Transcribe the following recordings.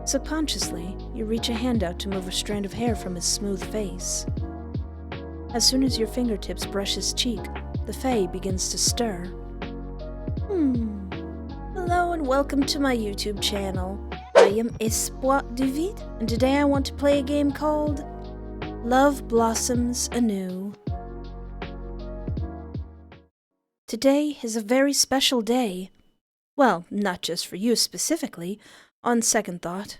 Subconsciously, you reach a hand out to move a strand of hair from his smooth face. As soon as your fingertips brush his cheek, the Fae begins to stir. Hello and welcome to my YouTube channel. I am Espoir du Vide, and today I want to play a game called Love Blossoms Anew. Today is a very special day. Well, not just for you specifically, on second thought.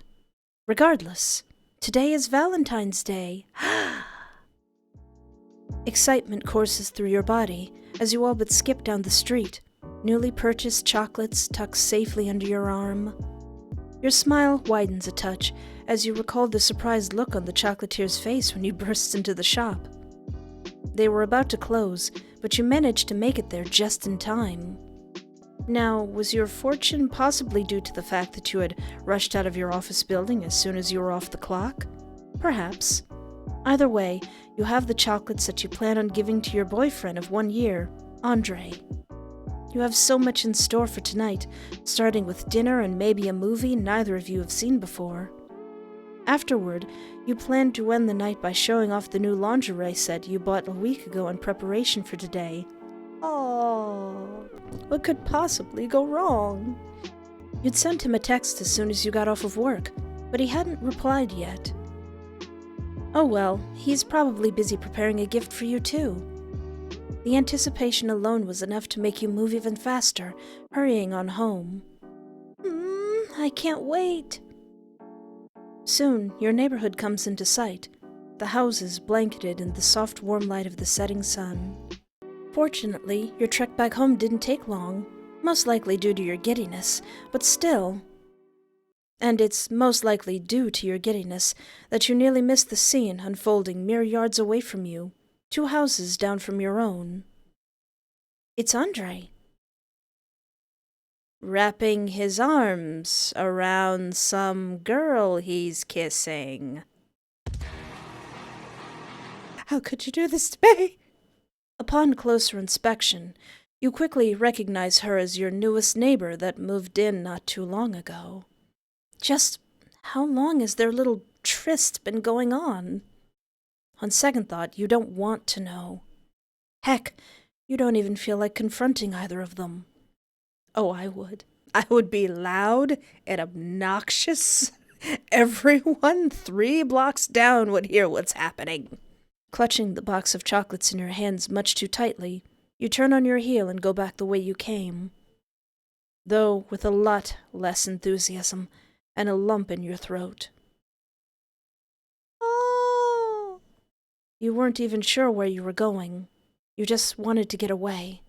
Regardless, today is Valentine's Day. Excitement courses through your body as you all but skip down the street, newly purchased chocolates tucked safely under your arm. Your smile widens a touch as you recall the surprised look on the chocolatier's face when you burst into the shop. They were about to close, but you managed to make it there just in time. Now, was your fortune possibly due to the fact that you had rushed out of your office building as soon as you were off the clock? Perhaps. Either way, you have the chocolates that you plan on giving to your boyfriend of 1 year, Andre. You have so much in store for tonight, starting with dinner and maybe a movie neither of you have seen before. Afterward, you plan to end the night by showing off the new lingerie set you bought a week ago in preparation for today. Oh, what could possibly go wrong? You'd sent him a text as soon as you got off of work, but he hadn't replied yet. Oh well, he's probably busy preparing a gift for you too. The anticipation alone was enough to make you move even faster, hurrying on home. I can't wait. Soon, your neighborhood comes into sight, the houses blanketed in the soft warm light of the setting sun. Fortunately, your trek back home didn't take long, most likely due to your giddiness, but still. And it's most likely due to your giddiness that you nearly missed the scene unfolding mere yards away from you, 2 houses down from your own. It's Andre. Wrapping his arms around some girl he's kissing. How could you do this to me? Upon closer inspection, you quickly recognize her as your newest neighbor that moved in not too long ago. Just how long has their little tryst been going on? On second thought, you don't want to know. Heck, you don't even feel like confronting either of them. Oh, I would. I would be loud and obnoxious. Everyone 3 blocks down would hear what's happening. Clutching the box of chocolates in your hands much too tightly, you turn on your heel and go back the way you came. Though with a lot less enthusiasm and a lump in your throat. Oh! You weren't even sure where you were going. You just wanted to get away.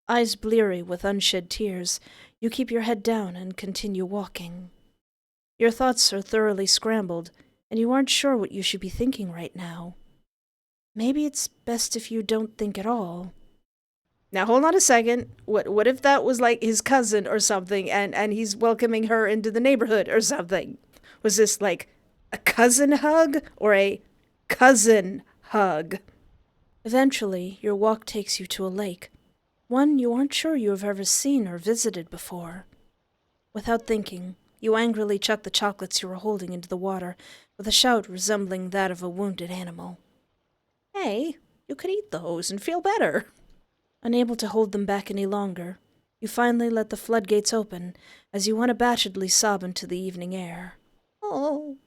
Eyes bleary with unshed tears, you keep your head down and continue walking. Your thoughts are thoroughly scrambled, and you aren't sure what you should be thinking right now. Maybe it's best if you don't think at all. Now hold on a second. What if that was like his cousin or something and he's welcoming her into the neighborhood or something? Was this like a cousin hug or a cousin hug? Eventually, your walk takes you to a lake, one you aren't sure you have ever seen or visited before. Without thinking, you angrily chuck the chocolates you were holding into the water with a shout resembling that of a wounded animal. Hey, you could eat those and feel better. Unable to hold them back any longer, you finally let the floodgates open as you unabashedly sob into the evening air. Oh.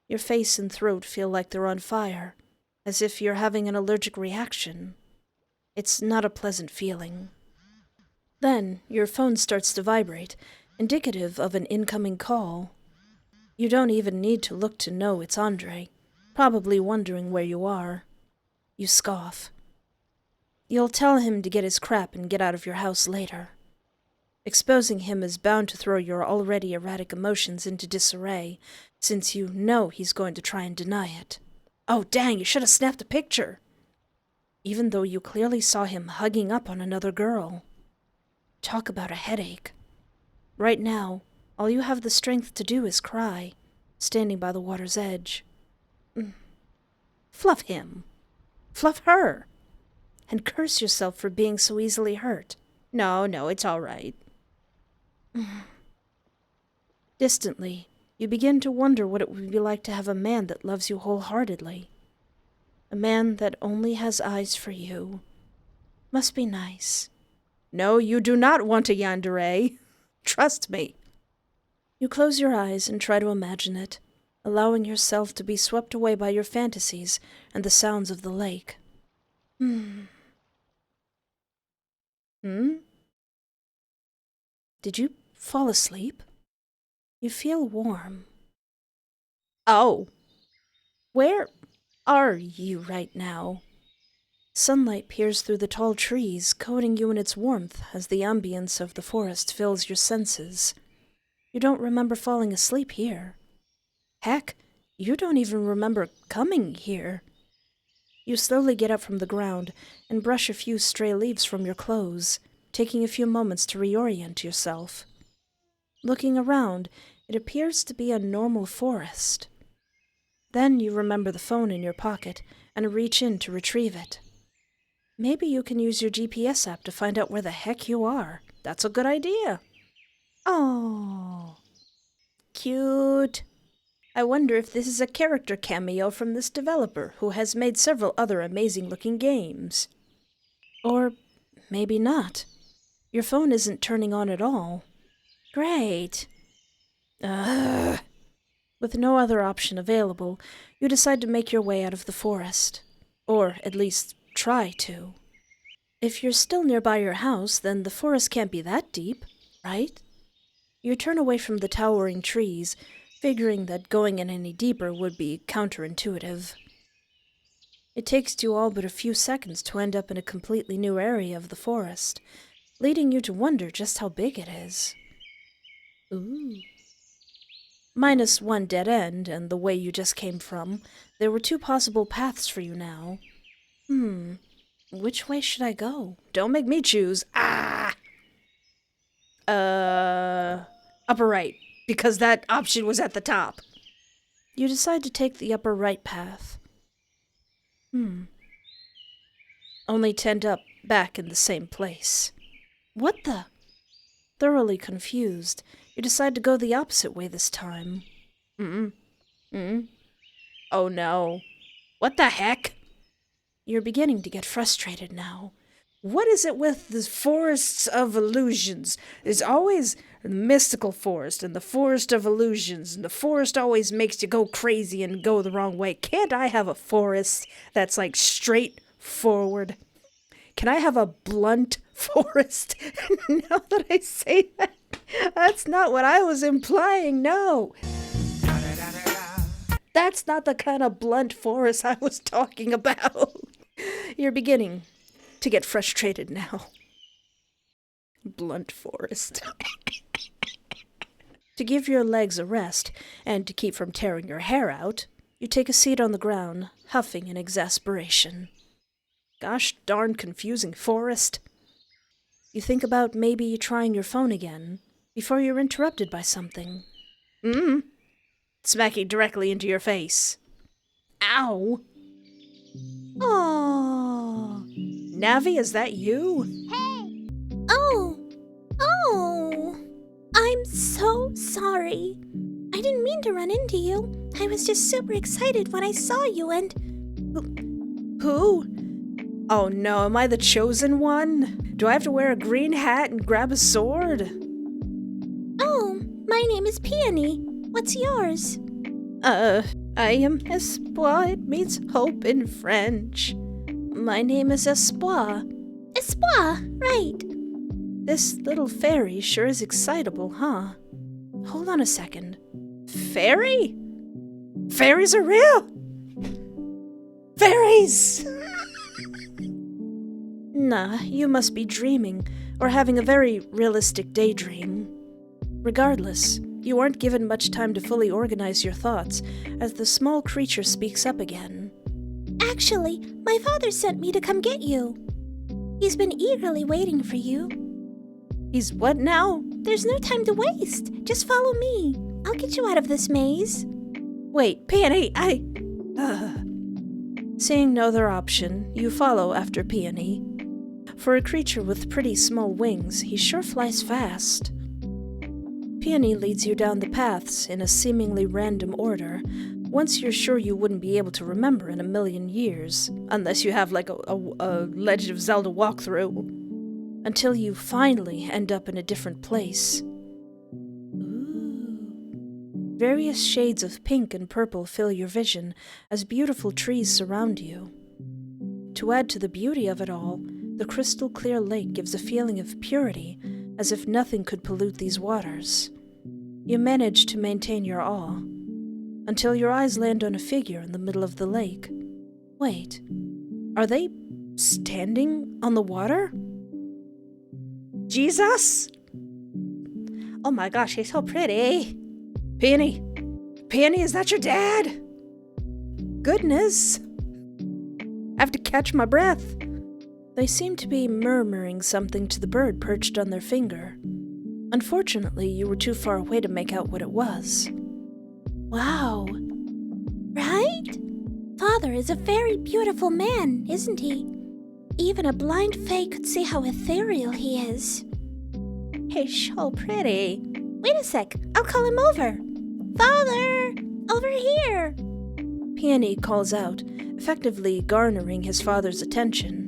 Your face and throat feel like they're on fire, as if you're having an allergic reaction. It's not a pleasant feeling. Then, your phone starts to vibrate, indicative of an incoming call. You don't even need to look to know it's Andre, probably wondering where you are. You scoff. You'll tell him to get his crap and get out of your house later. Exposing him is bound to throw your already erratic emotions into disarray, since you know he's going to try and deny it. Oh, dang, you should have snapped a picture. Even though you clearly saw him hugging up on another girl. Talk about a headache. Right now, all you have the strength to do is cry, standing by the water's edge. Fluff him. Fluff her. And curse yourself for being so easily hurt. No, it's all right. Distantly, You begin to wonder what it would be like to have a man that loves you wholeheartedly. A man that only has eyes for you. Must be nice. No, you do not want a yandere. Trust me. You close your eyes and try to imagine it, allowing yourself to be swept away by your fantasies and the sounds of the lake. Hmm? Did you fall asleep? You feel warm. Oh. Where are you right now? Sunlight peers through the tall trees, coating you in its warmth as the ambience of the forest fills your senses. You don't remember falling asleep here. Heck, you don't even remember coming here. You slowly get up from the ground and brush a few stray leaves from your clothes, taking a few moments to reorient yourself. Looking around, it appears to be a normal forest. Then you remember the phone in your pocket and reach in to retrieve it. Maybe you can use your GPS app to find out where the heck you are. That's a good idea. Oh, cute. I wonder if this is a character cameo from this developer who has made several other amazing-looking games. Or maybe not. Your phone isn't turning on at all. Great. Ugh. With no other option available, you decide to make your way out of the forest. Or at least try to. If you're still nearby your house, then the forest can't be that deep, right? You turn away from the towering trees, figuring that going in any deeper would be counterintuitive. It takes you all but a few seconds to end up in a completely new area of the forest, leading you to wonder just how big it is. Ooh. Minus one dead end and the way you just came from, there were two possible paths for you now. Which way should I go? Don't make me choose. Ah! Upper right, because that option was at the top. You decide to take the upper right path. Only to end up back in the same place. What the? Thoroughly confused, you decide to go the opposite way this time. Oh no. What the heck? You're beginning to get frustrated now. What is it with the forests of illusions? There's always the mystical forest and the forest of illusions, and the forest always makes you go crazy and go the wrong way. Can't I have a forest that's like straightforward? Can I have a blunt forest? Now that I say that, that's not what I was implying, no. That's not the kind of blunt forest I was talking about. You're beginning to get frustrated now. Blunt forest. To give your legs a rest, and to keep from tearing your hair out, you take a seat on the ground, huffing in exasperation. Gosh darn confusing forest. You think about maybe trying your phone again, before you're interrupted by something. Smacking directly into your face. Ow! Oh, Navi, is that you? Hey! Oh! I'm so sorry. I didn't mean to run into you. I was just super excited when I saw you and... Who? Oh no, am I the chosen one? Do I have to wear a green hat and grab a sword? Oh, my name is Peanie. What's yours? I am Espoir. It means hope in French. My name is Espoir. Espoir, right. This little fairy sure is excitable, huh? Hold on a second. Fairy? Fairies are real! Fairies! Nah, you must be dreaming, or having a very realistic daydream. Regardless, you aren't given much time to fully organize your thoughts, as the small creature speaks up again. Actually, my father sent me to come get you. He's been eagerly waiting for you. He's what now? There's no time to waste. Just follow me. I'll get you out of this maze. Wait, Peanie, Seeing no other option, you follow after Peanie. For a creature with pretty small wings, he sure flies fast. Peony leads you down the paths in a seemingly random order, once you're sure you wouldn't be able to remember in a million years, unless you have like a Legend of Zelda walkthrough, until you finally end up in a different place. Ooh. Various shades of pink and purple fill your vision as beautiful trees surround you. To add to the beauty of it all, the crystal clear lake gives a feeling of purity, as if nothing could pollute these waters. You manage to maintain your awe, until your eyes land on a figure in the middle of the lake. Wait, are they standing on the water? Jesus? Oh my gosh, he's so pretty. Peony, is that your dad? Goodness. I have to catch my breath. They seem to be murmuring something to the bird perched on their finger. Unfortunately, you were too far away to make out what it was. Wow. Right? Father is a very beautiful man, isn't he? Even a blind fae could see how ethereal he is. He's so pretty. Wait a sec, I'll call him over. Father! Over here! Peony calls out, effectively garnering his father's attention.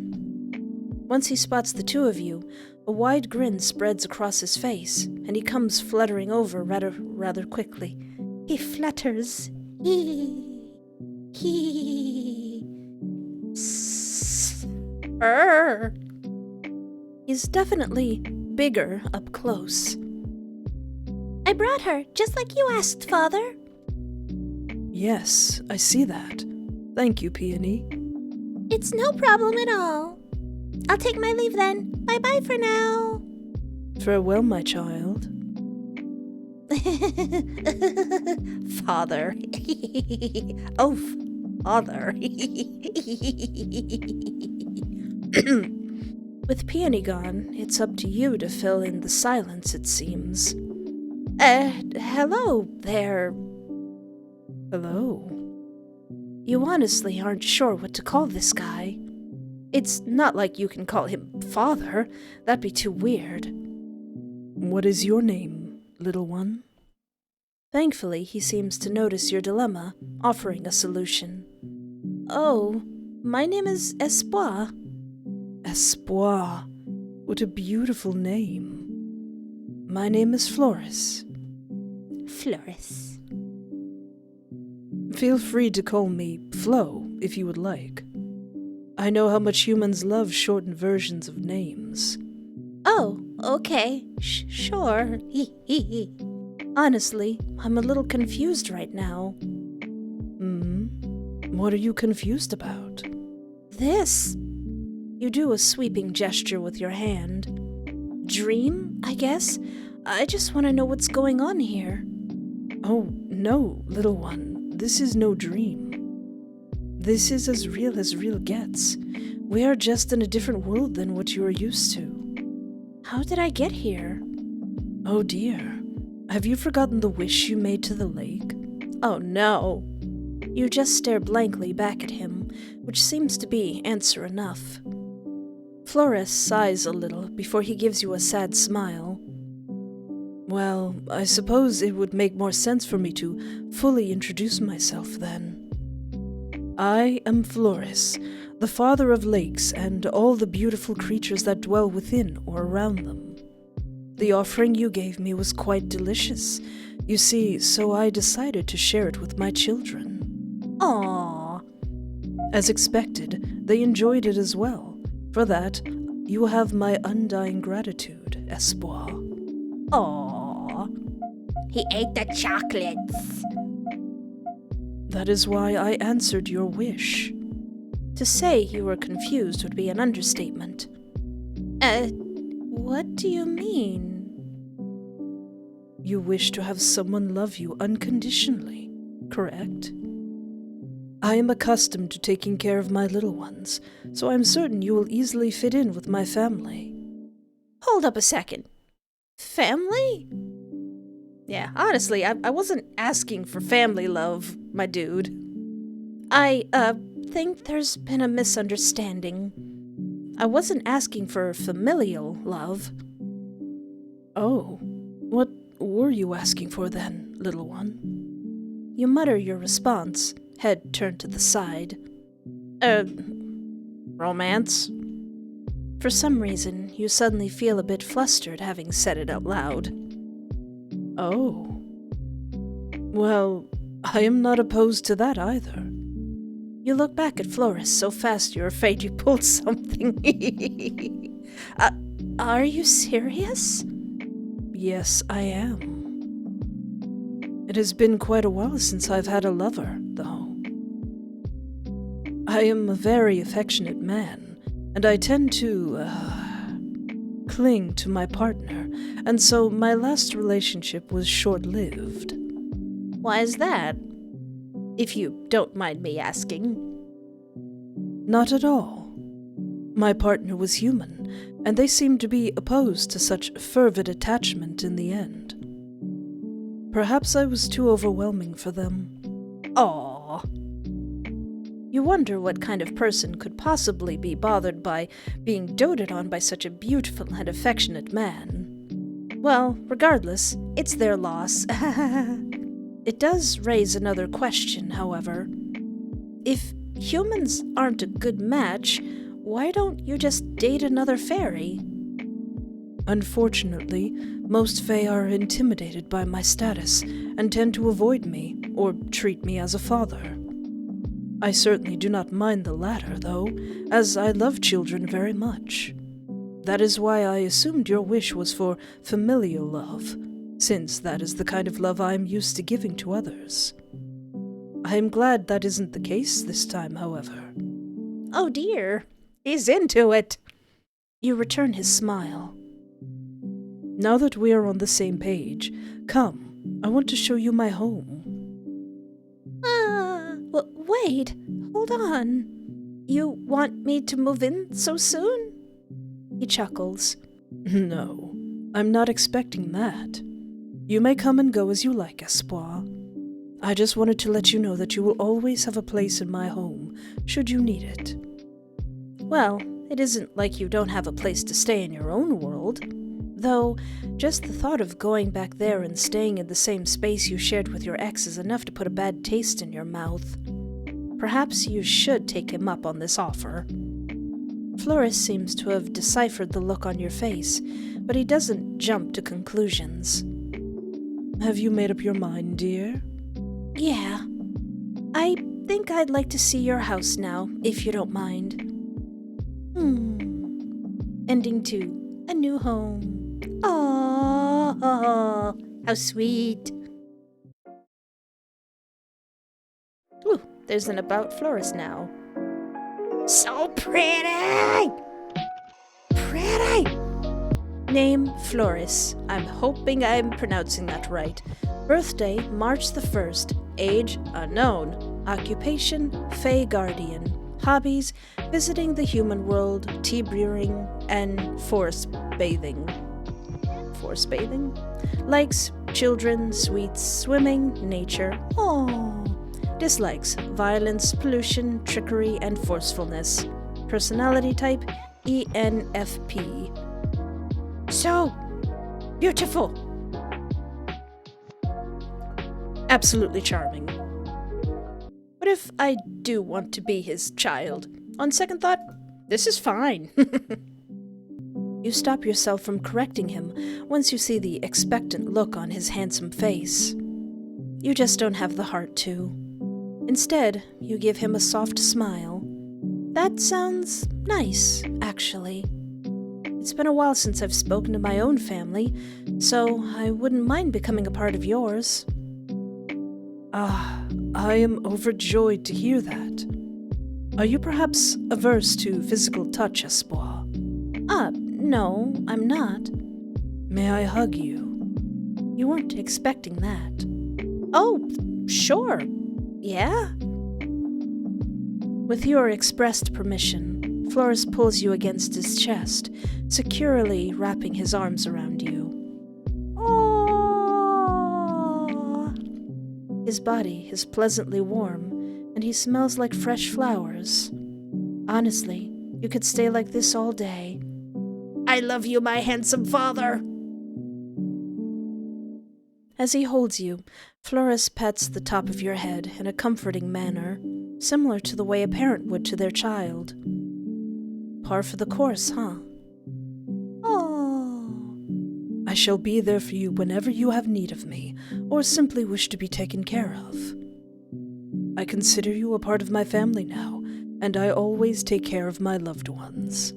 Once he spots the two of you, a wide grin spreads across his face, and he comes fluttering over rather quickly. He flutters. He. He's definitely bigger up close. I brought her, just like you asked, Father. Yes, I see that. Thank you, Peony. It's no problem at all. I'll take my leave then. Bye-bye for now. Farewell, my child. Father. Oh, Father. With Peony gone, it's up to you to fill in the silence, it seems. Hello there. Hello. You honestly aren't sure what to call this guy. It's not like you can call him Father. That'd be too weird. What is your name, little one? Thankfully, he seems to notice your dilemma, offering a solution. Oh, my name is Espoir. Espoir. What a beautiful name. My name is Flores. Flores. Feel free to call me Flo, if you would like. I know how much humans love shortened versions of names. Oh, okay, sure. Honestly, I'm a little confused right now. What are you confused about? This. You do a sweeping gesture with your hand. Dream, I guess? I just want to know what's going on here. Oh, no, little one. This is no dream. This is as real gets. We are just in a different world than what you are used to. How did I get here? Oh dear. Have you forgotten the wish you made to the lake? Oh no. You just stare blankly back at him, which seems to be answer enough. Flores sighs a little before he gives you a sad smile. Well, I suppose it would make more sense for me to fully introduce myself then. I am Flores, the father of lakes and all the beautiful creatures that dwell within or around them. The offering you gave me was quite delicious, you see, so I decided to share it with my children. Aww. As expected, they enjoyed it as well. For that, you will have my undying gratitude, Espoir. Aww. He ate the chocolates. That is why I answered your wish. To say you were confused would be an understatement. What do you mean? You wish to have someone love you unconditionally, correct? I am accustomed to taking care of my little ones, so I'm certain you will easily fit in with my family. Hold up a second. Family? Yeah, honestly, I wasn't asking for family love, my dude. I think there's been a misunderstanding. I wasn't asking for familial love. Oh, what were were you asking for then, little one? You mutter your response, head turned to the side. Romance? For some reason, you suddenly feel a bit flustered having said it out loud. Oh. Well, I am not opposed to that either. You look back at Flores so fast you're afraid you pulled something. Are you serious? Yes, I am. It has been quite a while since I've had a lover, though. I am a very affectionate man, and I tend to, cling to my partner, and so my last relationship was short-lived. Why is that? If you don't mind me asking. Not at all. My partner was human, and they seemed to be opposed to such fervid attachment in the end. Perhaps I was too overwhelming for them. Aww. You wonder what kind of person could possibly be bothered by being doted on by such a beautiful and affectionate man. Well, regardless, it's their loss. It does raise another question, however. If humans aren't a good match, why don't you just date another fairy? Unfortunately, most fae are intimidated by my status and tend to avoid me or treat me as a father. I certainly do not mind the latter, though, as I love children very much. That is why I assumed your wish was for familial love, since that is the kind of love I am used to giving to others. I am glad that isn't the case this time, however. Oh dear, he's into it. You return his smile. Now that we are on the same page, come, I want to show you my home. Wait, hold on. You want me to move in so soon? He chuckles. No, I'm not expecting that. You may come and go as you like, Espoir. I just wanted to let you know that you will always have a place in my home, should you need it. Well, it isn't like you don't have a place to stay in your own world. Though, just the thought of going back there and staying in the same space you shared with your ex is enough to put a bad taste in your mouth. Perhaps you should take him up on this offer. Flores seems to have deciphered the look on your face, but he doesn't jump to conclusions. Have you made up your mind, dear? Yeah. I think I'd like to see your house now, if you don't mind. Ending to a new home. Oh, how sweet. Ooh, there's an About Flores now. So pretty! Pretty! Name, Flores. I'm hoping I'm pronouncing that right. Birthday, March the 1st. Age, unknown. Occupation, Fae Guardian. Hobbies, visiting the human world, tea brewing, and forest bathing. Forest bathing? Likes, children, sweets, swimming, nature. Oh. Dislikes, violence, pollution, trickery, and forcefulness. Personality type, ENFP. So beautiful. Absolutely charming. What if I do want to be his child? On second thought, this is fine. You stop yourself from correcting him once you see the expectant look on his handsome face. You just don't have the heart to. Instead, you give him a soft smile. That sounds nice, actually. It's been a while since I've spoken to my own family, so I wouldn't mind becoming a part of yours. Ah, I am overjoyed to hear that. Are you perhaps averse to physical touch, Espoir? No, I'm not. May I hug you? You weren't expecting that. Oh, sure. Yeah? With your expressed permission, Flores pulls you against his chest, securely wrapping his arms around you. Oh! His body is pleasantly warm, and he smells like fresh flowers. Honestly, you could stay like this all day. I love you, my handsome father! As he holds you, Flores pets the top of your head in a comforting manner, similar to the way a parent would to their child. Par for the course, huh? Oh. I shall be there for you whenever you have need of me, or simply wish to be taken care of. I consider you a part of my family now, and I always take care of my loved ones.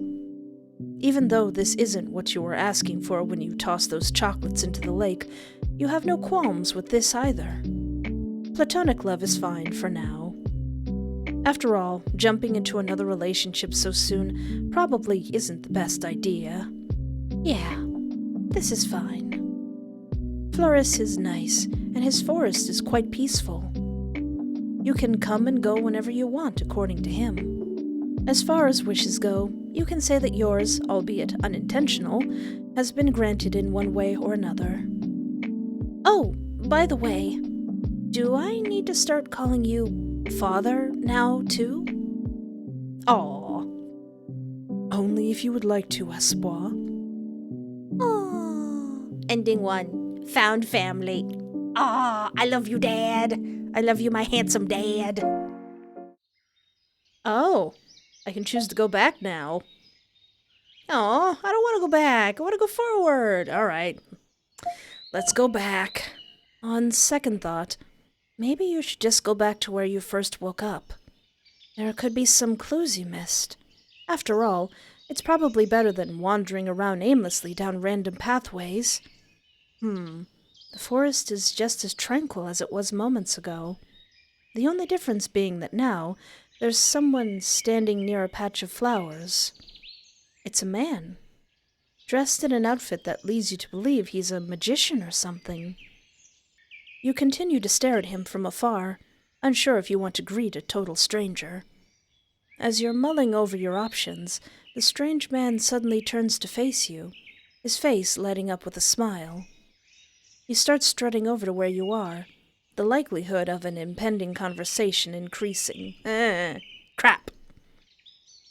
Even though this isn't what you were asking for when you tossed those chocolates into the lake, you have no qualms with this either. Platonic love is fine for now. After all, jumping into another relationship so soon probably isn't the best idea. Yeah, this is fine. Flores is nice, and his forest is quite peaceful. You can come and go whenever you want, according to him. As far as wishes go, you can say that yours, albeit unintentional, has been granted in one way or another. Oh, by the way, do I need to start calling you Father now, too? Aw. Only if you would like to, Espoir. Oh. Ending one. Found family. Aw, I love you, Dad. I love you, my handsome dad. Oh, I can choose to go back now. Oh, I don't want to go back. I want to go forward. All right. Let's go back. On second thought, maybe you should just go back to where you first woke up. There could be some clues you missed. After all, it's probably better than wandering around aimlessly down random pathways. The forest is just as tranquil as it was moments ago. The only difference being that now, there's someone standing near a patch of flowers. It's a man, dressed in an outfit that leads you to believe he's a magician or something. You continue to stare at him from afar, unsure if you want to greet a total stranger. As you're mulling over your options, the strange man suddenly turns to face you, his face lighting up with a smile. You start strutting over to where you are, the likelihood of an impending conversation increasing. Crap.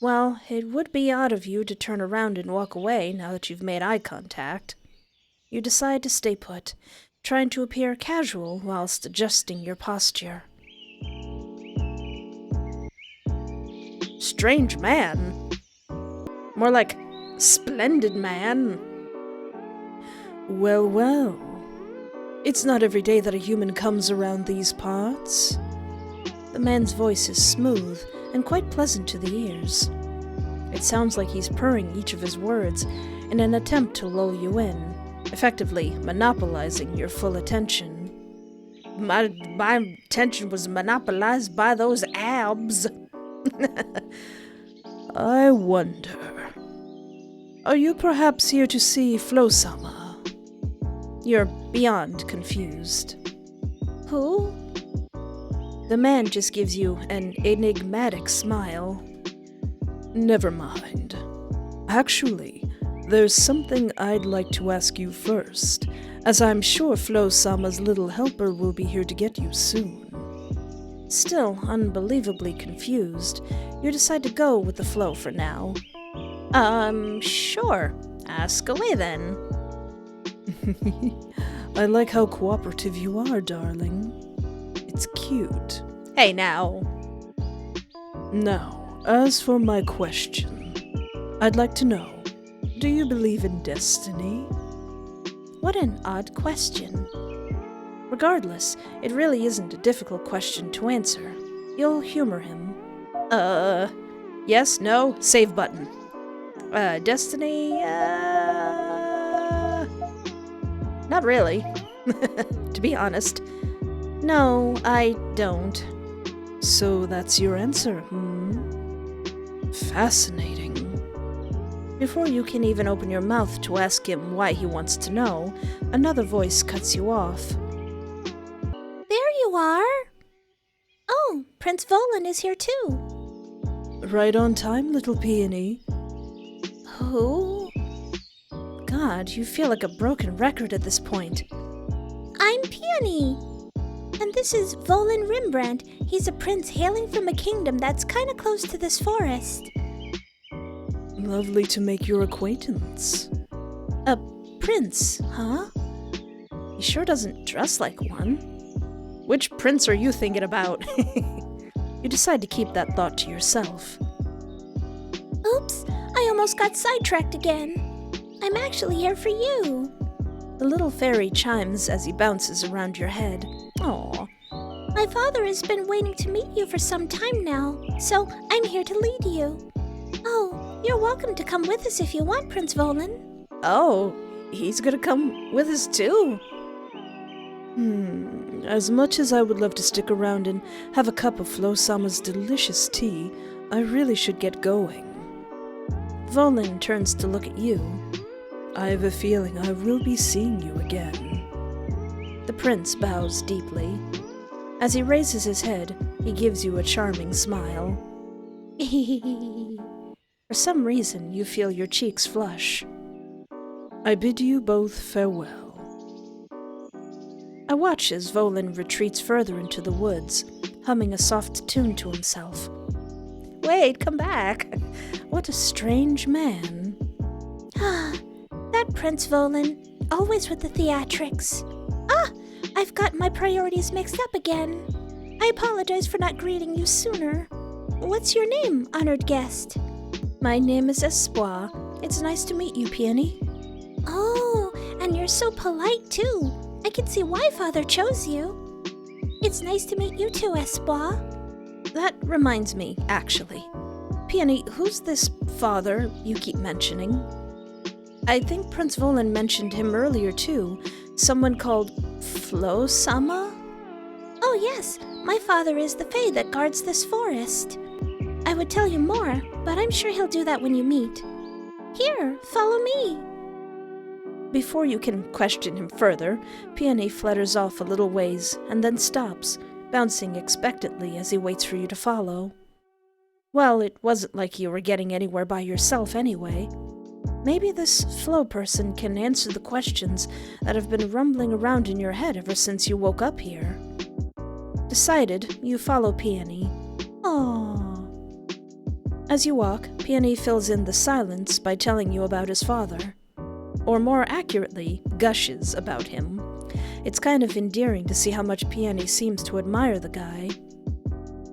Well, it would be odd of you to turn around and walk away now that you've made eye contact. You decide to stay put, trying to appear casual whilst adjusting your posture. Strange man. More like splendid man. Well, well. It's not every day that a human comes around these parts. The man's voice is smooth and quite pleasant to the ears. It sounds like he's purring each of his words in an attempt to lull you in, effectively monopolizing your full attention. My attention was monopolized by those abs. I wonder. Are you perhaps here to see Flosama? You're beyond confused. Who? The man just gives you an enigmatic smile. Never mind. Actually, there's something I'd like to ask you first, as I'm sure Flosama's little helper will be here to get you soon. Still unbelievably confused, you decide to go with the flow for now. Sure. Ask away then. I like how cooperative you are, darling. It's cute. Hey now. Now, as for my question, I'd like to know, do you believe in destiny? What an odd question. Regardless, it really isn't a difficult question to answer. You'll humor him. Yes, no, save button. Destiny, not really. To be honest. No, I don't. So that's your answer, Fascinating. Before you can even open your mouth to ask him why he wants to know, another voice cuts you off. There you are. Oh, Prince Volen is here too. Right on time, little Peanie. Who? God, you feel like a broken record at this point. I'm Peanie. And this is Volen Rembrandt. He's a prince hailing from a kingdom that's kind of close to this forest. Lovely to make your acquaintance. A prince, huh? He sure doesn't dress like one. Which prince are you thinking about? You decide to keep that thought to yourself. Oops, I almost got sidetracked again. I'm actually here for you. The little fairy chimes as he bounces around your head. Aw. My father has been waiting to meet you for some time now, so I'm here to lead you. Oh, you're welcome to come with us if you want, Prince Volen. Oh, he's gonna come with us too? As much as I would love to stick around and have a cup of Flo-sama's delicious tea, I really should get going. Volen turns to look at you. I have a feeling I will be seeing you again. The prince bows deeply. As he raises his head, he gives you a charming smile. For some reason, you feel your cheeks flush. I bid you both farewell. I watch as Volen retreats further into the woods, humming a soft tune to himself. Wait, come back. What a strange man. That Prince Volen, always with the theatrics. I've got my priorities mixed up again. I apologize for not greeting you sooner. What's your name, honored guest? My name is Espoir. It's nice to meet you, Peanie. Oh, and you're so polite, too. I can see why Father chose you. It's nice to meet you too, Espoir. That reminds me, actually. Peanie, who's this father you keep mentioning? I think Prince Volen mentioned him earlier, too. Someone called Flo-sama? Oh, yes. My father is the fae that guards this forest. I would tell you more, but I'm sure he'll do that when you meet. Here, follow me. Before you can question him further, Peanie flutters off a little ways and then stops, bouncing expectantly as he waits for you to follow. Well, it wasn't like you were getting anywhere by yourself anyway. Maybe this Flo person can answer the questions that have been rumbling around in your head ever since you woke up here. Decided, you follow Peanie. Aww. As you walk, Peanie fills in the silence by telling you about his father. Or more accurately, gushes about him. It's kind of endearing to see how much Peanie seems to admire the guy.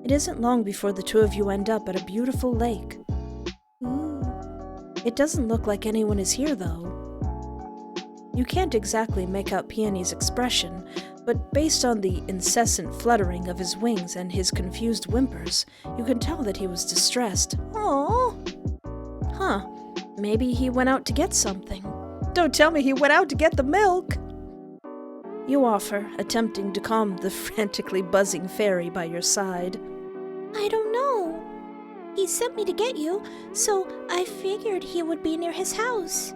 It isn't long before the two of you end up at a beautiful lake. Ooh. It doesn't look like anyone is here, though. You can't exactly make out Peanie's expression, but based on the incessant fluttering of his wings and his confused whimpers, you can tell that he was distressed. Aww. Huh. Maybe he went out to get something. Don't tell me he went out to get the milk! You offer, attempting to calm the frantically buzzing fairy by your side. I don't know. He sent me to get you, so I figured he would be near his house.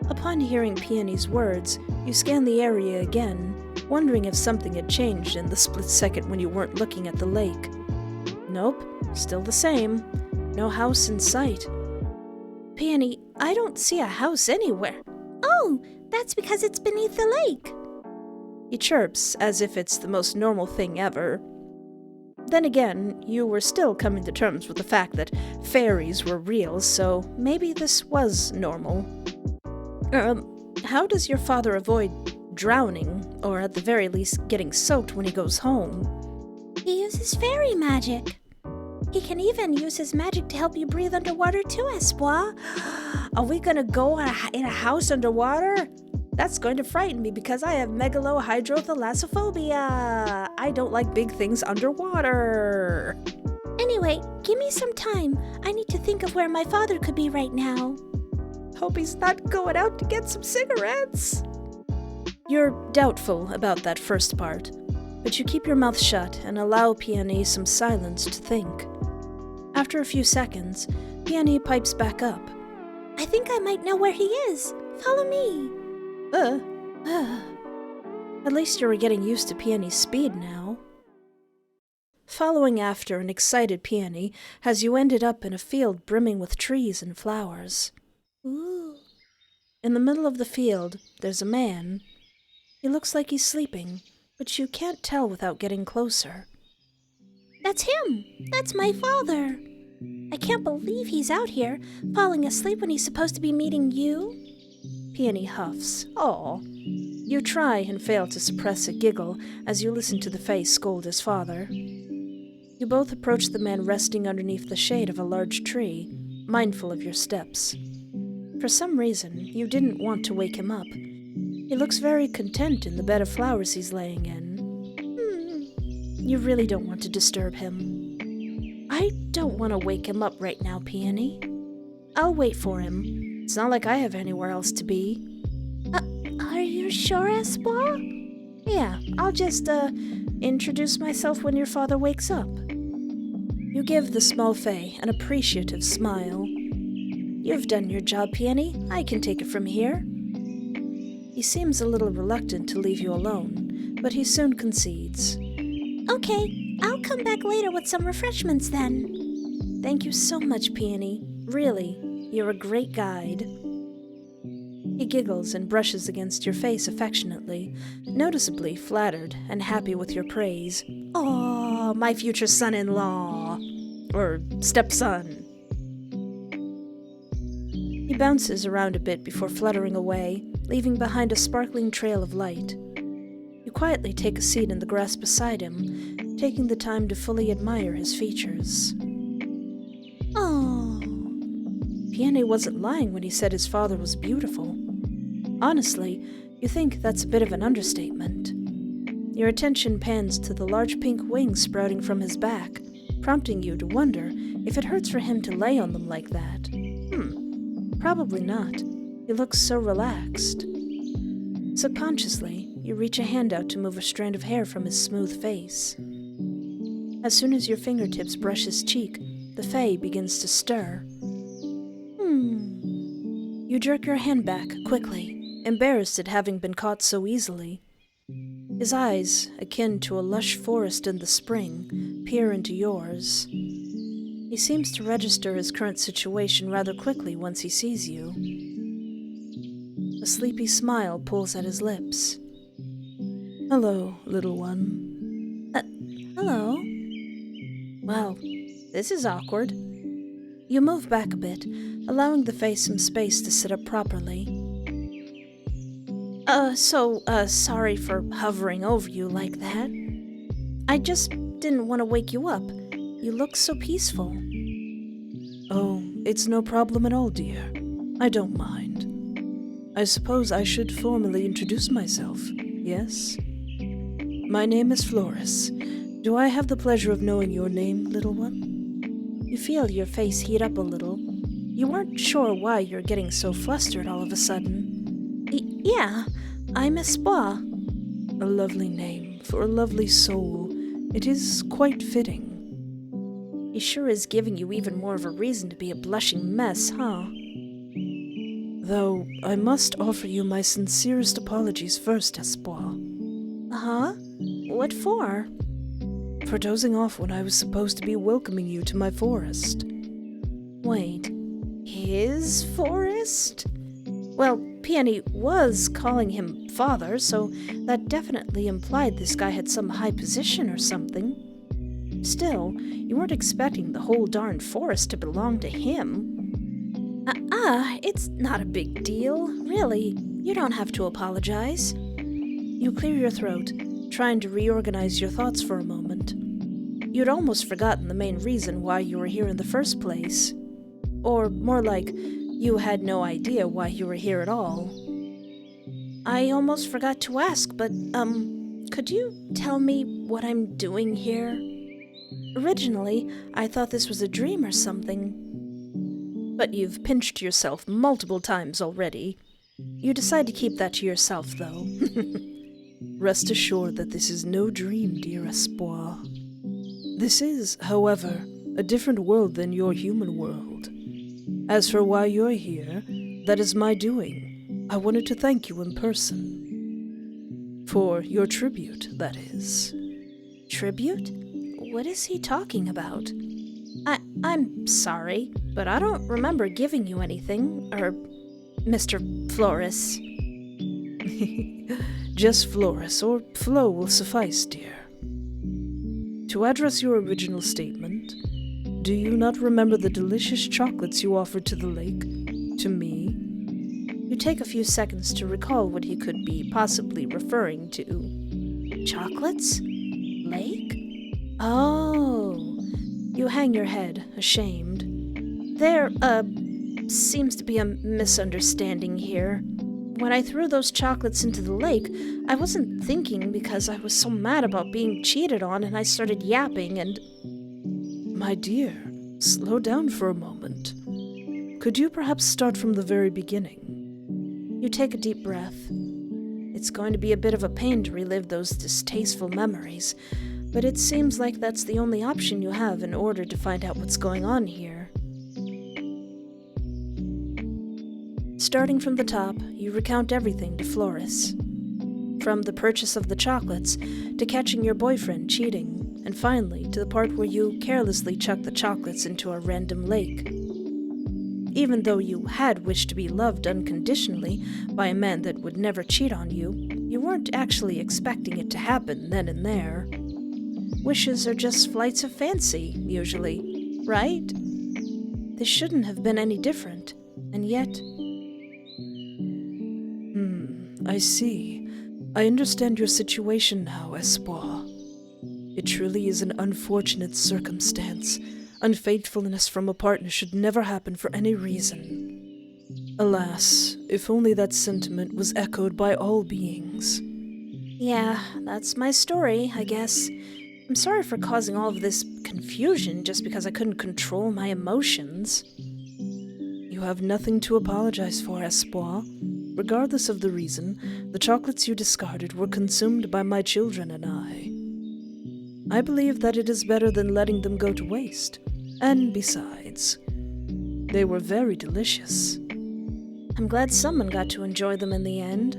Upon hearing Peanie's words, you scan the area again, wondering if something had changed in the split second when you weren't looking at the lake. Nope, still the same. No house in sight. Peanie, I don't see a house anywhere. Oh, that's because it's beneath the lake. He chirps as if it's the most normal thing ever. Then again, you were still coming to terms with the fact that fairies were real, so maybe this was normal. How does your father avoid drowning, or at the very least getting soaked when he goes home? He uses fairy magic. He can even use his magic to help you breathe underwater too, Espoir. Are we gonna go in a house underwater? That's going to frighten me because I have megalohydrothalassophobia. I don't like big things underwater. Anyway, give me some time. I need to think of where my father could be right now. Hope he's not going out to get some cigarettes. You're doubtful about that first part, but you keep your mouth shut and allow Peanie some silence to think. After a few seconds, Peanie pipes back up. I think I might know where he is. Follow me. At least you're getting used to Peanie's speed now. Following after an excited Peanie has you ended up in a field brimming with trees and flowers. Ooh. In the middle of the field, there's a man. He looks like he's sleeping, but you can't tell without getting closer. That's him. That's my father. I can't believe he's out here, falling asleep when he's supposed to be meeting you. Peanie huffs. Aw. You try and fail to suppress a giggle as you listen to the face scold his father. You both approach the man resting underneath the shade of a large tree, mindful of your steps. For some reason, you didn't want to wake him up. He looks very content in the bed of flowers he's laying in. You really don't want to disturb him. I don't want to wake him up right now, Peanie. I'll wait for him. It's not like I have anywhere else to be. Are you sure, Espoir? Yeah, I'll just, introduce myself when your father wakes up. You give the small Fae an appreciative smile. You've done your job, Peanie. I can take it from here. He seems a little reluctant to leave you alone, but he soon concedes. Okay, I'll come back later with some refreshments then. Thank you so much, Peanie. Really, you're a great guide. He giggles and brushes against your face affectionately, noticeably flattered and happy with your praise. Oh, my future son-in-law. Or stepson. He bounces around a bit before fluttering away, leaving behind a sparkling trail of light. You quietly take a seat in the grass beside him, taking the time to fully admire his features. Oh. Peanie wasn't lying when he said his father was beautiful. Honestly, you think that's a bit of an understatement. Your attention pans to the large pink wings sprouting from his back, prompting you to wonder if it hurts for him to lay on them like that. Probably not. He looks so relaxed. Subconsciously, you reach a hand out to move a strand of hair from his smooth face. As soon as your fingertips brush his cheek, the Fae begins to stir. You jerk your hand back quickly, embarrassed at having been caught so easily. His eyes, akin to a lush forest in the spring, peer into yours. He seems to register his current situation rather quickly once he sees you. A sleepy smile pulls at his lips. Hello, little one. Hello? Well, this is awkward. You move back a bit, allowing the Fae some space to sit up properly. Sorry for hovering over you like that. I just didn't want to wake you up. You look so peaceful. Oh, it's no problem at all, dear. I don't mind. I suppose I should formally introduce myself, yes? My name is Flores. Do I have the pleasure of knowing your name, little one? You feel your face heat up a little. You aren't sure why you're getting so flustered all of a sudden. Yeah, I'm Espoir. A lovely name for a lovely soul. It is quite fitting. He sure is giving you even more of a reason to be a blushing mess, huh? Though I must offer you my sincerest apologies first, Espoir. Huh? What for? For dozing off when I was supposed to be welcoming you to my forest. Wait, his forest? Well, Peanie was calling him father, so that definitely implied this guy had some high position or something. Still, you weren't expecting the whole darn forest to belong to him. It's not a big deal, really. You don't have to apologize. You clear your throat, trying to reorganize your thoughts for a moment. You'd almost forgotten the main reason why you were here in the first place. Or more like, you had no idea why you were here at all. I almost forgot to ask, but, could you tell me what I'm doing here? Originally, I thought this was a dream or something. But you've pinched yourself multiple times already. You decide to keep that to yourself, though. Rest assured that this is no dream, dear Espoir. This is, however, a different world than your human world. As for why you're here, that is my doing. I wanted to thank you in person. For your tribute, that is. Tribute? What is he talking about? I'm sorry, but I don't remember giving you anything, Mr. Flores. Just Flores, or Flo will suffice, dear. To address your original statement, do you not remember the delicious chocolates you offered to the lake? To me? You take a few seconds to recall what he could be possibly referring to. Chocolates? Lake? Oh. You hang your head, ashamed. There, seems to be a misunderstanding here. When I threw those chocolates into the lake, I wasn't thinking because I was so mad about being cheated on and I started yapping and... My dear, slow down for a moment. Could you perhaps start from the very beginning? You take a deep breath. It's going to be a bit of a pain to relive those distasteful memories, but it seems like that's the only option you have in order to find out what's going on here. Starting from the top, you recount everything to Flores. From the purchase of the chocolates, to catching your boyfriend cheating, and finally to the part where you carelessly chuck the chocolates into a random lake. Even though you had wished to be loved unconditionally by a man that would never cheat on you, you weren't actually expecting it to happen then and there. Wishes are just flights of fancy, usually, right? This shouldn't have been any different, and yet... I see. I understand your situation now, Espoir. It truly is an unfortunate circumstance. Unfaithfulness from a partner should never happen for any reason. Alas, if only that sentiment was echoed by all beings. Yeah, that's my story, I guess. I'm sorry for causing all of this confusion just because I couldn't control my emotions. You have nothing to apologize for, Espoir. Regardless of the reason, the chocolates you discarded were consumed by my children and I believe that it is better than letting them go to waste. And besides, they were very delicious. I'm glad someone got to enjoy them in the end.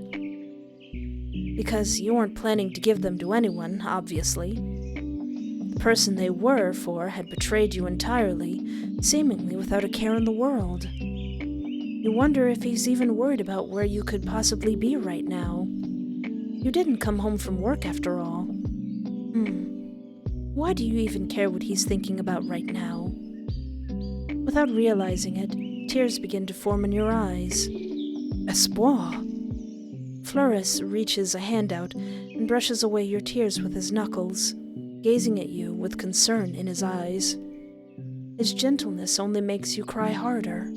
Because you weren't planning to give them to anyone, obviously. The person they were for had betrayed you entirely, seemingly without a care in the world. You wonder if he's even worried about where you could possibly be right now. You didn't come home from work after all. Why do you even care what he's thinking about right now? Without realizing it, tears begin to form in your eyes. Espoir! Flores reaches a hand out and brushes away your tears with his knuckles, gazing at you with concern in his eyes. His gentleness only makes you cry harder.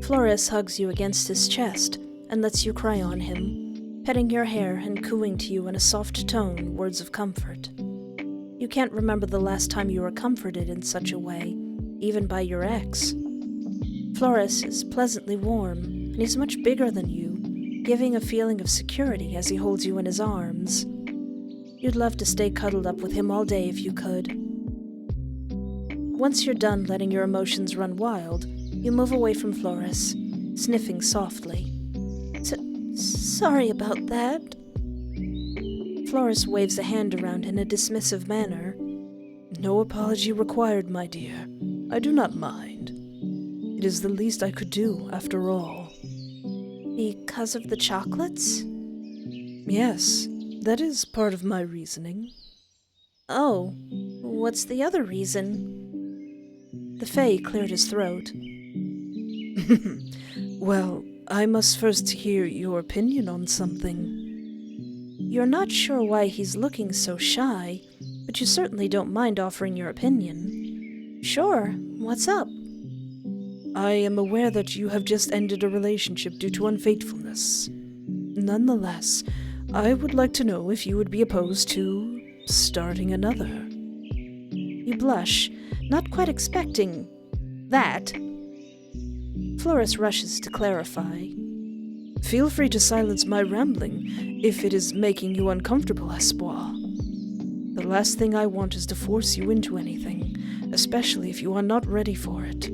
Flores hugs you against his chest and lets you cry on him, petting your hair and cooing to you in a soft tone words of comfort. You can't remember the last time you were comforted in such a way, even by your ex. Flores is pleasantly warm, and he's much bigger than you, giving a feeling of security as he holds you in his arms. You'd love to stay cuddled up with him all day if you could. Once you're done letting your emotions run wild, you move away from Flores, sniffing softly. Sorry about that. Flores waves a hand around in a dismissive manner. No apology required, my dear. I do not mind. It is the least I could do, after all. Because of the chocolates? Yes, that is part of my reasoning. Oh, what's the other reason? The Fae cleared his throat. Well, I must first hear your opinion on something. You're not sure why he's looking so shy, but you certainly don't mind offering your opinion. Sure, what's up? I am aware that you have just ended a relationship due to unfaithfulness. Nonetheless, I would like to know if you would be opposed to starting another. You blush, not quite expecting that. Flores rushes to clarify. Feel free to silence my rambling if it is making you uncomfortable, Espoir. The last thing I want is to force you into anything, especially if you are not ready for it.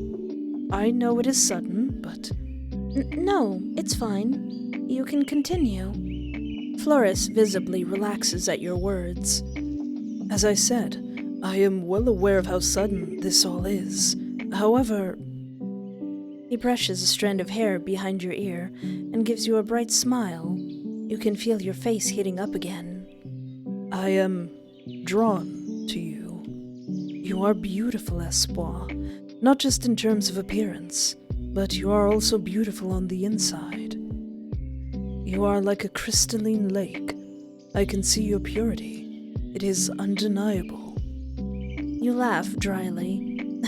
I know it is sudden, but... No, it's fine. You can continue. Flores visibly relaxes at your words. As I said, I am well aware of how sudden this all is. However... He brushes a strand of hair behind your ear and gives you a bright smile. You can feel your face heating up again. I am drawn to you. You are beautiful, Espoir, not just in terms of appearance, but you are also beautiful on the inside. You are like a crystalline lake. I can see your purity. It is undeniable. You laugh dryly.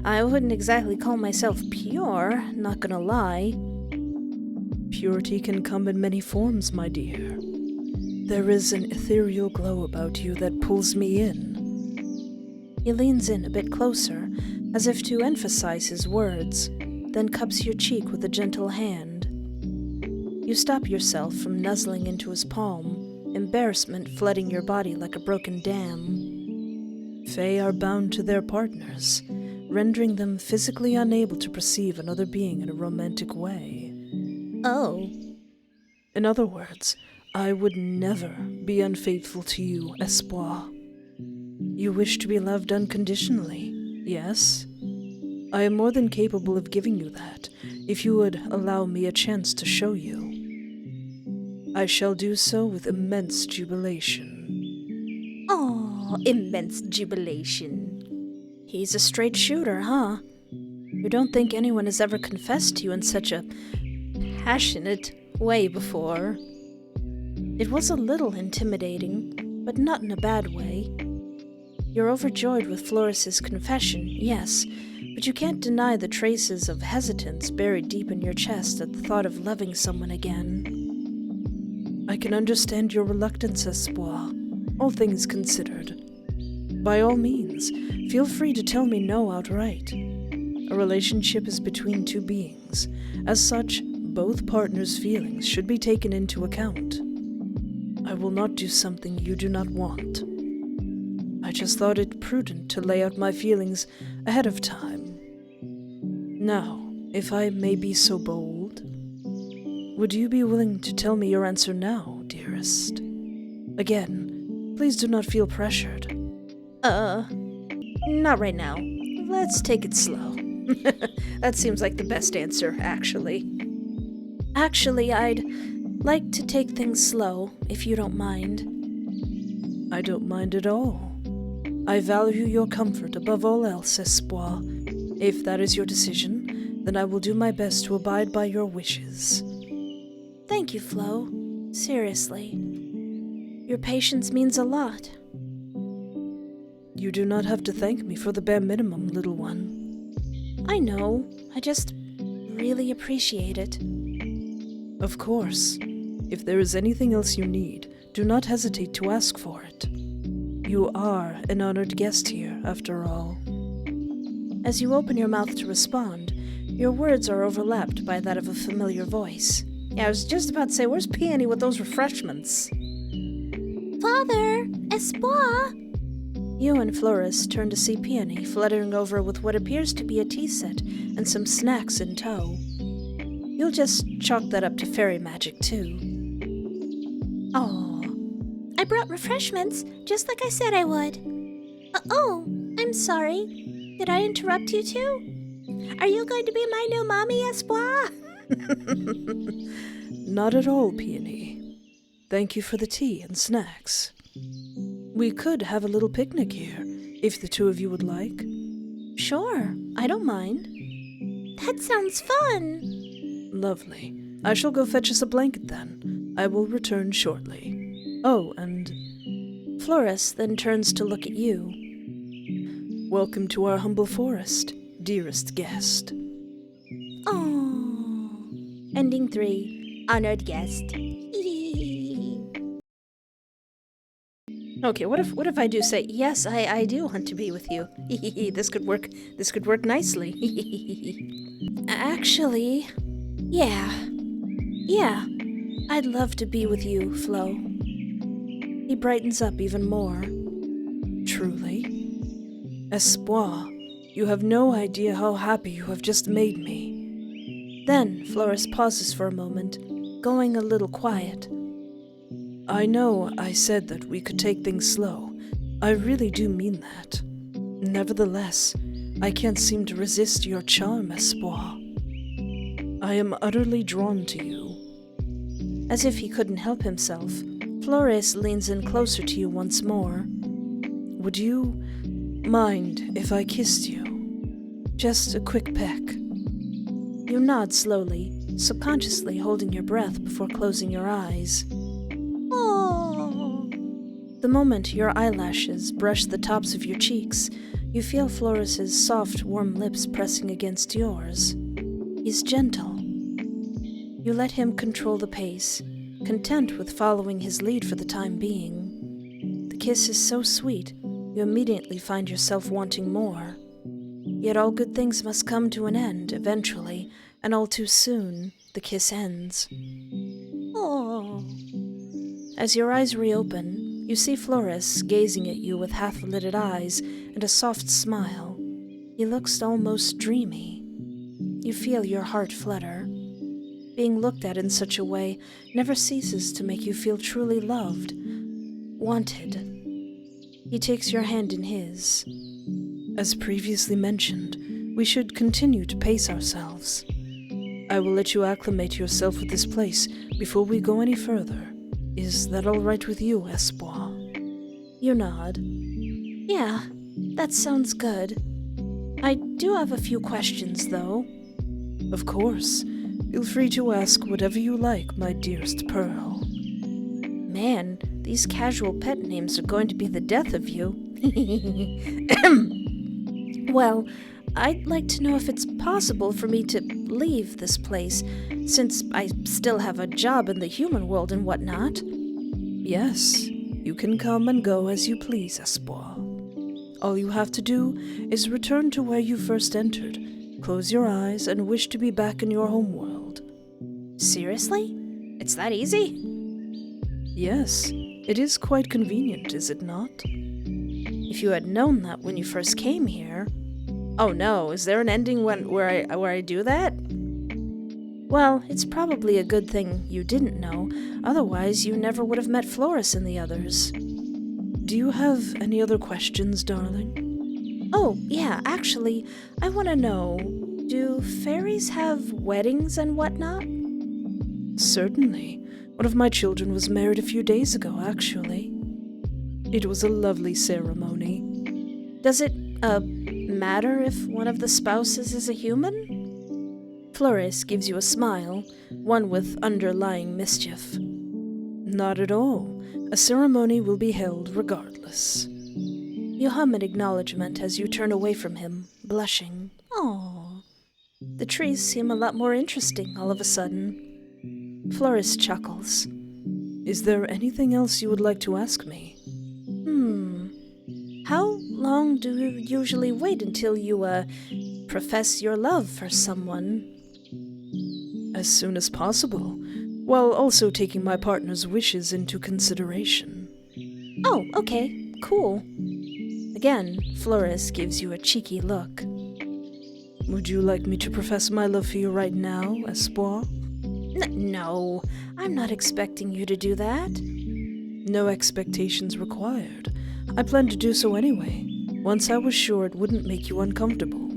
I wouldn't exactly call myself pure, not gonna lie. Purity can come in many forms, my dear. There is an ethereal glow about you that pulls me in. He leans in a bit closer, as if to emphasize his words, then cups your cheek with a gentle hand. You stop yourself from nuzzling into his palm, embarrassment flooding your body like a broken dam. Fae are bound to their partners, rendering them physically unable to perceive another being in a romantic way. Oh. In other words, I would never be unfaithful to you, Espoir. You wish to be loved unconditionally, yes? I am more than capable of giving you that, if you would allow me a chance to show you. I shall do so with immense jubilation. Oh, immense jubilation. He's a straight shooter, huh? You don't think anyone has ever confessed to you in such a passionate way before? It was a little intimidating, but not in a bad way. You're overjoyed with Flores' confession, yes, but you can't deny the traces of hesitance buried deep in your chest at the thought of loving someone again. I can understand your reluctance, Espoir, all things considered. By all means, feel free to tell me no outright. A relationship is between two beings. As such, both partners' feelings should be taken into account. I will not do something you do not want. I just thought it prudent to lay out my feelings ahead of time. Now, if I may be so bold, would you be willing to tell me your answer now, dearest? Again, please do not feel pressured. Not right now. Let's take it slow. That seems like the best answer, actually. Actually, I'd like to take things slow, if you don't mind. I don't mind at all. I value your comfort above all else, Espoir. If that is your decision, then I will do my best to abide by your wishes. Thank you, Flo. Seriously. Your patience means a lot. You do not have to thank me for the bare minimum, little one. I know. I just really appreciate it. Of course. If there is anything else you need, do not hesitate to ask for it. You are an honored guest here, after all. As you open your mouth to respond, your words are overlapped by that of a familiar voice. Yeah, I was just about to say, where's Peanie with those refreshments? Father! Espoir! You and Flores turn to see Peanie fluttering over with what appears to be a tea set and some snacks in tow. You'll just chalk that up to fairy magic, too. Oh, I brought refreshments, just like I said I would. Oh, I'm sorry. Did I interrupt you too? Are you going to be my new mommy, Espoir? Not at all, Peanie. Thank you for the tea and snacks. We could have a little picnic here, if the two of you would like. Sure, I don't mind. That sounds fun. Lovely. I shall go fetch us a blanket then. I will return shortly. Oh, and Flores then turns to look at you. Welcome to our humble forest, dearest guest. Oh. Ending 3. Honored guest. Okay, what if I do say, yes, I do want to be with you. This could work nicely. Actually, yeah, I'd love to be with you, Flo. He brightens up even more. Truly? Espoir, you have no idea how happy you have just made me. Then Flores pauses for a moment, going a little quiet. I know I said that we could take things slow. I really do mean that. Nevertheless, I can't seem to resist your charm, Espoir. I am utterly drawn to you. As if he couldn't help himself, Flores leans in closer to you once more. Would you mind if I kissed you? Just a quick peck. You nod slowly, subconsciously holding your breath before closing your eyes. Oh. The moment your eyelashes brush the tops of your cheeks, you feel Flores's soft, warm lips pressing against yours. He's gentle. You let him control the pace, content with following his lead for the time being. The kiss is so sweet, you immediately find yourself wanting more. Yet all good things must come to an end eventually, and all too soon, the kiss ends. Oh. As your eyes reopen, you see Flores gazing at you with half-lidded eyes and a soft smile. He looks almost dreamy. You feel your heart flutter. Being looked at in such a way never ceases to make you feel truly loved, wanted. He takes your hand in his. As previously mentioned, we should continue to pace ourselves. I will let you acclimate yourself with this place before we go any further. Is that all right with you, Espoir? You nod. Yeah, that sounds good. I do have a few questions, though. Of course. Feel free to ask whatever you like, my dearest Pearl. Man, these casual pet names are going to be the death of you. Well, I'd like to know if it's possible for me to leave this place, since I still have a job in the human world and whatnot. Yes, you can come and go as you please, Espoir. All you have to do is return to where you first entered, close your eyes, and wish to be back in your homeworld. Seriously? It's that easy? Yes, it is quite convenient, is it not? If you had known that when you first came here... Oh no, is there an ending where I do that? Well, it's probably a good thing you didn't know, otherwise you never would have met Flores and the others. Do you have any other questions, darling? Oh, yeah, actually, I want to know, do fairies have weddings and whatnot? Certainly. One of my children was married a few days ago, actually. It was a lovely ceremony. Does it, matter if one of the spouses is a human? Flores gives you a smile, one with underlying mischief. Not at all. A ceremony will be held regardless. You hum in acknowledgement as you turn away from him, blushing. Oh, the trees seem a lot more interesting all of a sudden. Flores chuckles. Is there anything else you would like to ask me? How long do you usually wait until you, profess your love for someone? As soon as possible, while also taking my partner's wishes into consideration. Oh, okay, cool. Again, Flores gives you a cheeky look. Would you like me to profess my love for you right now, Espoir? No, I'm not expecting you to do that. No expectations required. I planned to do so anyway, once I was sure it wouldn't make you uncomfortable.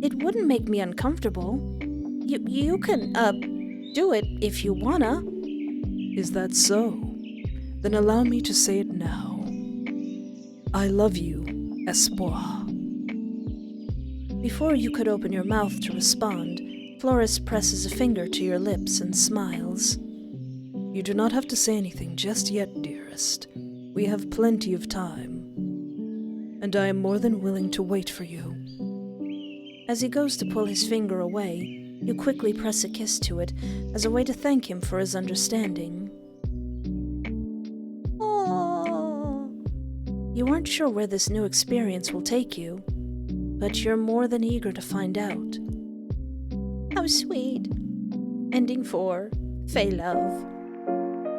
It wouldn't make me uncomfortable. You can, do it if you wanna. Is that so? Then allow me to say it now. I love you, Espoir. Before you could open your mouth to respond, Flores presses a finger to your lips and smiles. You do not have to say anything just yet, dearest. We have plenty of time. And I am more than willing to wait for you. As he goes to pull his finger away, you quickly press a kiss to it as a way to thank him for his understanding. Oh. You aren't sure where this new experience will take you, but you're more than eager to find out. How sweet. Ending 4, Fey Love.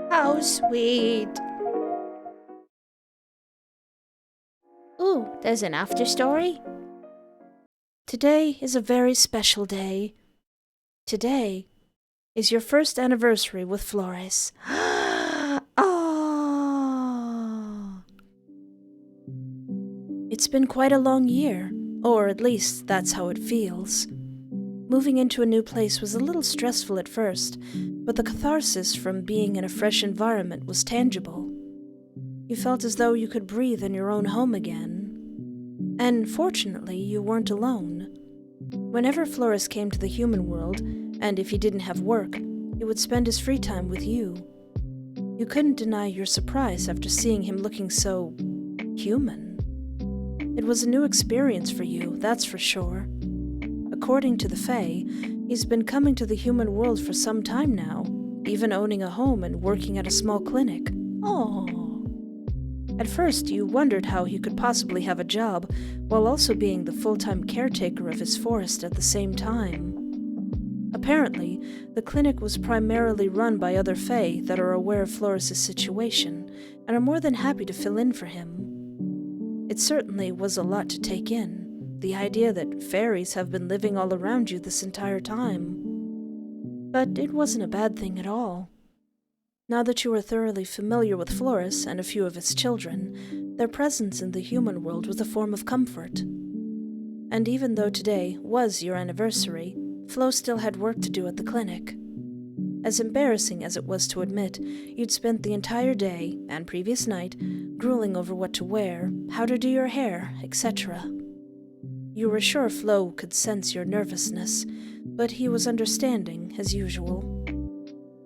How sweet. Ooh, there's an after story? Today is a very special day. Today is your first anniversary with Flores. Oh. It's been quite a long year, or at least that's how it feels. Moving into a new place was a little stressful at first, but the catharsis from being in a fresh environment was tangible. You felt as though you could breathe in your own home again. And fortunately, you weren't alone. Whenever Flores came to the human world, and if he didn't have work, he would spend his free time with you. You couldn't deny your surprise after seeing him looking so human. It was a new experience for you, that's for sure. According to the Fae, he's been coming to the human world for some time now, even owning a home and working at a small clinic. Oh. At first, you wondered how he could possibly have a job while also being the full-time caretaker of his forest at the same time. Apparently, the clinic was primarily run by other Fae that are aware of Flores' situation and are more than happy to fill in for him. It certainly was a lot to take in, the idea that fairies have been living all around you this entire time. But it wasn't a bad thing at all. Now that you were thoroughly familiar with Flores and a few of his children, their presence in the human world was a form of comfort. And even though today was your anniversary, Flo still had work to do at the clinic. As embarrassing as it was to admit, you'd spent the entire day and previous night grueling over what to wear, how to do your hair, etc. You were sure Flo could sense your nervousness, but he was understanding, as usual.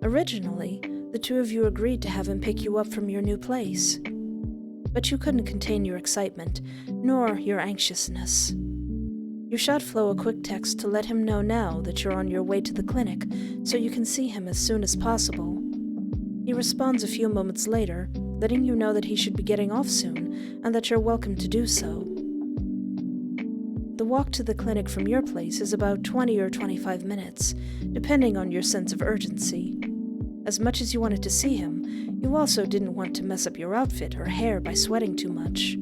Originally, the two of you agreed to have him pick you up from your new place. But you couldn't contain your excitement, nor your anxiousness. You shot Flo a quick text to let him know now that you're on your way to the clinic, so you can see him as soon as possible. He responds a few moments later, letting you know that he should be getting off soon, and that you're welcome to do so. The walk to the clinic from your place is about 20 or 25 minutes, depending on your sense of urgency. As much as you wanted to see him, you also didn't want to mess up your outfit or hair by sweating too much.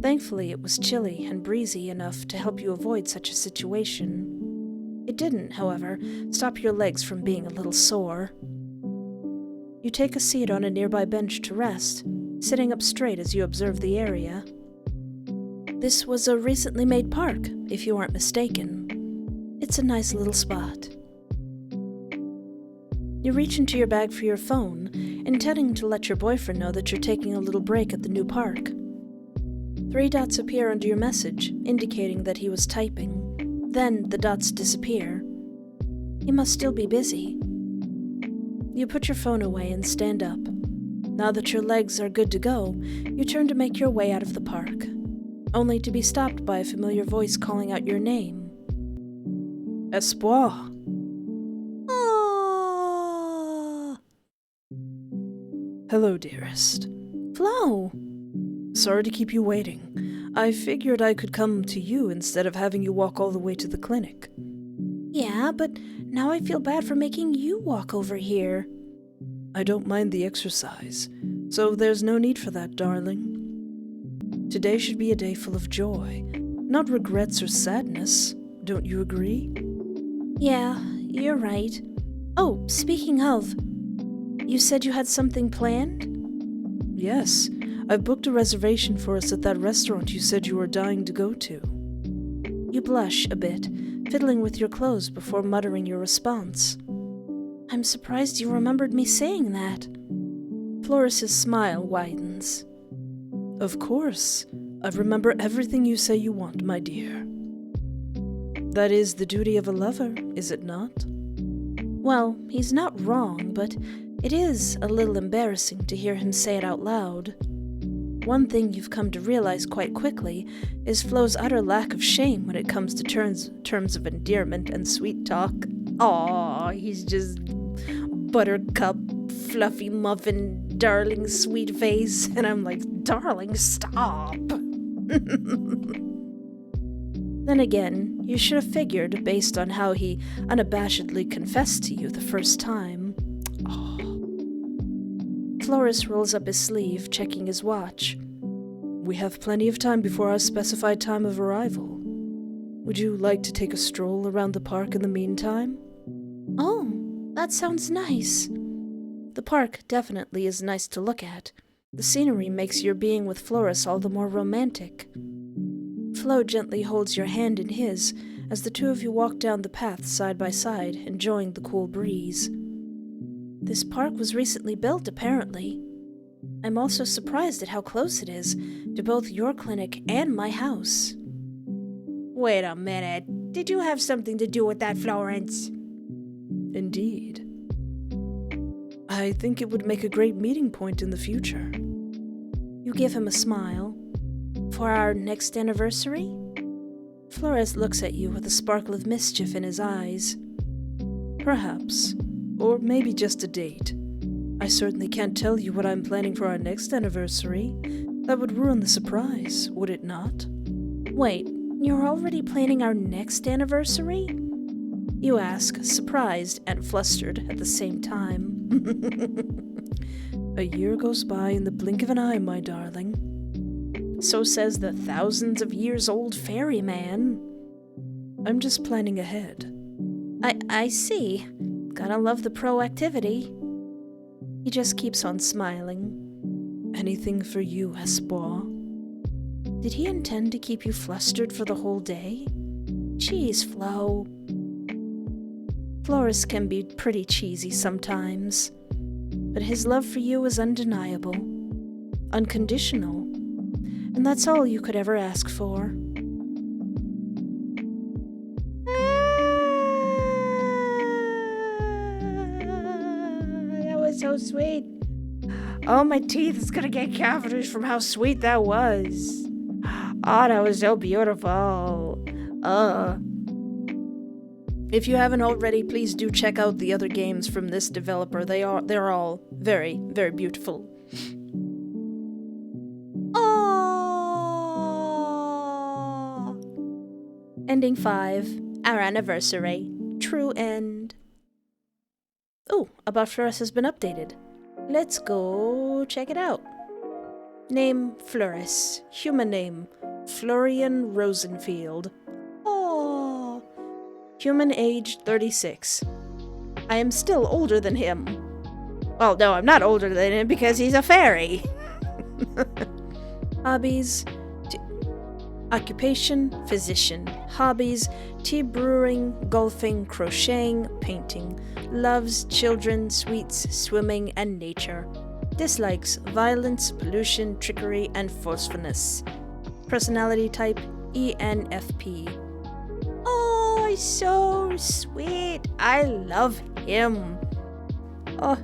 Thankfully, it was chilly and breezy enough to help you avoid such a situation. It didn't, however, stop your legs from being a little sore. You take a seat on a nearby bench to rest, sitting up straight as you observe the area. This was a recently made park, if you aren't mistaken. It's a nice little spot. You reach into your bag for your phone, intending to let your boyfriend know that you're taking a little break at the new park. 3 dots appear under your message, indicating that he was typing. Then the dots disappear. He must still be busy. You put your phone away and stand up. Now that your legs are good to go, you turn to make your way out of the park, only to be stopped by a familiar voice calling out your name. Espoir. Hello, dearest. Flo! Sorry to keep you waiting. I figured I could come to you instead of having you walk all the way to the clinic. Yeah, but now I feel bad for making you walk over here. I don't mind the exercise, so there's no need for that, darling. Today should be a day full of joy, not regrets or sadness. Don't you agree? Yeah, you're right. Oh, speaking of, you said you had something planned? Yes, I've booked a reservation for us at that restaurant you said you were dying to go to. You blush a bit, fiddling with your clothes before muttering your response. I'm surprised you remembered me saying that. Flores' smile widens. Of course, I remember everything you say you want, my dear. That is the duty of a lover, is it not? Well, he's not wrong, but it is a little embarrassing to hear him say it out loud. One thing you've come to realize quite quickly is Flo's utter lack of shame when it comes to terms of endearment and sweet talk. Aw, he's just buttercup, fluffy muffin, darling sweet face, and I'm like, darling, stop. Then again, you should have figured, based on how he unabashedly confessed to you the first time. Oh. Flores rolls up his sleeve, checking his watch. We have plenty of time before our specified time of arrival. Would you like to take a stroll around the park in the meantime? Oh, that sounds nice. The park definitely is nice to look at. The scenery makes your being with Flores all the more romantic. Flo gently holds your hand in his as the two of you walk down the path side by side, enjoying the cool breeze. This park was recently built, apparently. I'm also surprised at how close it is to both your clinic and my house. Wait a minute. Did you have something to do with that, Florence? Indeed. I think it would make a great meeting point in the future. You give him a smile. For our next anniversary? Flores looks at you with a sparkle of mischief in his eyes. Perhaps. Or maybe just a date. I certainly can't tell you what I'm planning for our next anniversary. That would ruin the surprise, would it not? Wait, you're already planning our next anniversary? You ask, surprised and flustered at the same time. A year goes by in the blink of an eye, my darling. So says the thousands of years old ferryman. I'm just planning ahead. I see. Gotta love the proactivity. He just keeps on smiling. Anything for you, Espoir? Did he intend to keep you flustered for the whole day? Jeez, Flo. Flores can be pretty cheesy sometimes, but his love for you is undeniable, unconditional, and that's all you could ever ask for. That was so sweet. Oh, my teeth is gonna get cavities from how sweet that was. Oh, that was so beautiful. If you haven't already, please do check out the other games from this developer. They're all very, very beautiful. Oh. Ending 5, our anniversary. True end. Oh, About Flores has been updated. Let's go check it out. Name Flores. Human name Florian Rosenfield. Oh. Human age 36. I am still older than him. Well, no, I'm not older than him because he's a fairy. Hobbies. Occupation, physician. Hobbies, tea brewing, golfing, crocheting, painting. Loves children, sweets, swimming, and nature. Dislikes violence, pollution, trickery, and forcefulness. Personality type ENFP. Oh, so sweet. I love him. Oh.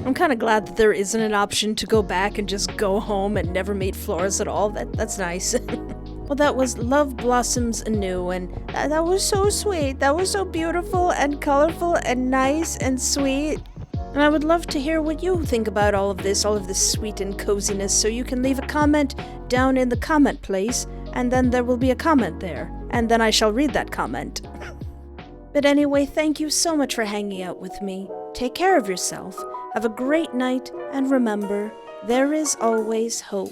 I'm kind of glad that there isn't an option to go back and just go home and never meet Flores at all. That's nice. Well, that was Love Blossoms Anew, and That was so sweet. That was so beautiful and colorful and nice and sweet. And I would love to hear what you think about all of this sweet and coziness, so you can leave a comment down in the comment place, and then there will be a comment there, and then I shall read that comment. But anyway, thank you so much for hanging out with me. Take care of yourself, have a great night, and remember, there is always hope.